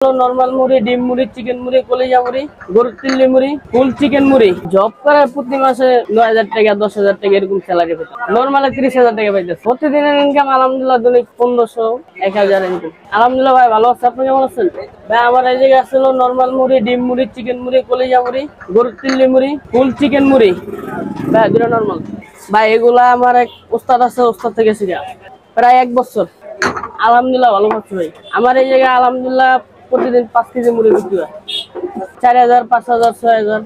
Normal মুড়ি, ডিম মুড়ি, চিকেন মুড়ি, কলিজা মুড়ি, গরুর তিল্লি মুড়ি, ফুল চিকেন মুড়ি। জব করে প্রতি মাসে 9,000 টাকা 10,000 টাকা এরকম স্যালারি পেতাম। নরমালে 30,000 টাকা পাইতেছে। প্রতিদিনের ইনকাম আলহামদুলিল্লাহ দৈনিক 1500 1000 ইনকাম। আলহামদুলিল্লাহ ভাই ভালো আছে। আপনি কেমন আছেন ভাই? আমার এই জায়গায় আসছিল নরমাল মুড়ি, ডিম মুড়ি, চিকেন মুড়ি, কলিজা মুড়ি, গরুর তিল্লি মুড়ি, ফুল চিকেন মুড়ি। ভাই দুটো নরমাল ভাই। এগুলা আমার এক ওস্তাদ আছে, ওস্তাদ থেকে শিখা প্রায় 1 বছর। আলহামদুলিল্লাহ ভালো পাচ্ছি ভাই। আমার এই জায়গায় আলহামদুলিল্লাহ প্রতিদিন 5 কেজি মুড়ি বিক্রি হয়। 4,000 5,000 6,000।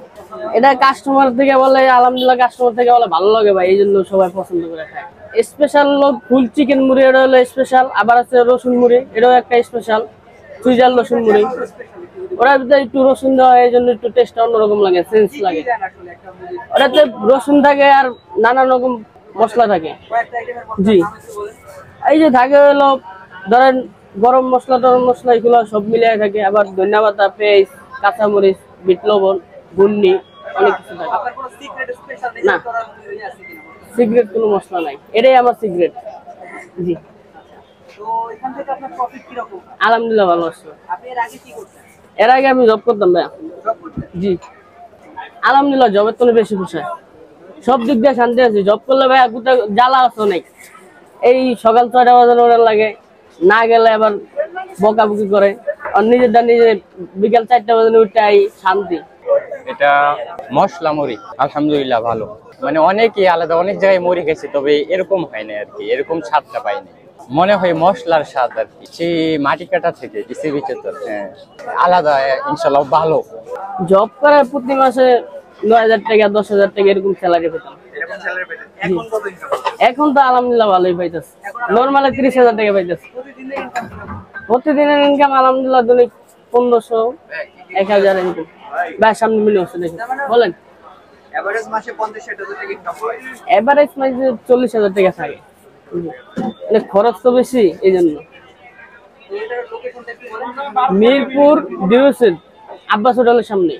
এটা কাস্টমার থেকে বলে আলহামদুলিল্লাহ, কাস্টমার থেকে বলে ভালো লাগে ভাই, এই জন্য সবাই পছন্দ করে খায়। স্পেশাল ফুল চিকেন মুড়ি, এটা হলো স্পেশাল। আবার আছে রসুন মুড়ি, এটাও একটা স্পেশাল। সুইজার রসুন মুড়ি, ওটার ভিতরে একটু রসুন দেওয়া, এই জন্য একটু টেস্টটা অন্যরকম লাগে, সেন্স লাগে। ওটাতে রসুন থাকে আর নানান রকম মশলা থাকে। জি, এই যে থাকে হলো ধরেন গরম মশলা টরম মশলা এগুলো সব মিলিয়ে থাকে। আবার ধনিয়া পাতা, পেঁয়াজ, কাঁচামরিচ, বিট লবণ, গুন্নি, অনেক কিছু থাকে। না, সিক্রেট কোনো মশলা নাই, এটাই আমার সিক্রেট। জি, আলহামদুলিল্লাহ ভালো আছে। এর আগে আমি জব করতাম ভাইয়া। জি, আলহামদুলিল্লাহ জবের তো বেশি পোষায়, সব দিক দিয়ে শান্তি আছে। জব করলে ভাইয়া জ্বালা আছে অনেক। এই সকাল 6টা বাজানো লাগে, না গেলে আবার বকাবকি করে। আর নিজেরটা নিজে বিকাল 4টা বাজানো উঠে শান্তি। এটা মশলা মুড়ি আলহামদুলিল্লাহ ভালো। মানে অনেকই আলাদা, অনেক জায়গায় মুড়ি খেয়েছি, তবে এরকম হয় না আর কি, এরকম স্বাদটা পাইনি। মনে হয় মশলার স্বাদ আর কি, সেই মাটি কাটা থেকে হ্যাঁ আলাদা। ইনশাল্লাহ ভালো। জব করে প্রতি মাসে 9,000 টাকা 10,000 টাকা এরকম স্যালারি পেতাম। এখন তো আলহামদুলিল্লাহ ভালোই পাইতেছে। নরমালে 30,000 টাকা পাইতেছে। প্রতিদিনের ইনকাম আলহামদুলিল্লাহ দৈনিক 1500 1000 ইনকাম। ভাই সামনে মিলে হচ্ছে দেখুন, বলেন। এভারেজ মাসে 50-60,000 টাকা ইনকাম হয়। এভারেজ মাসে 40,000 টাকা থাকে। মানে খরচ তো বেশি, এই জন্য। মিরপুর ডিউসেল আব্বাস হোটেলের সামনে।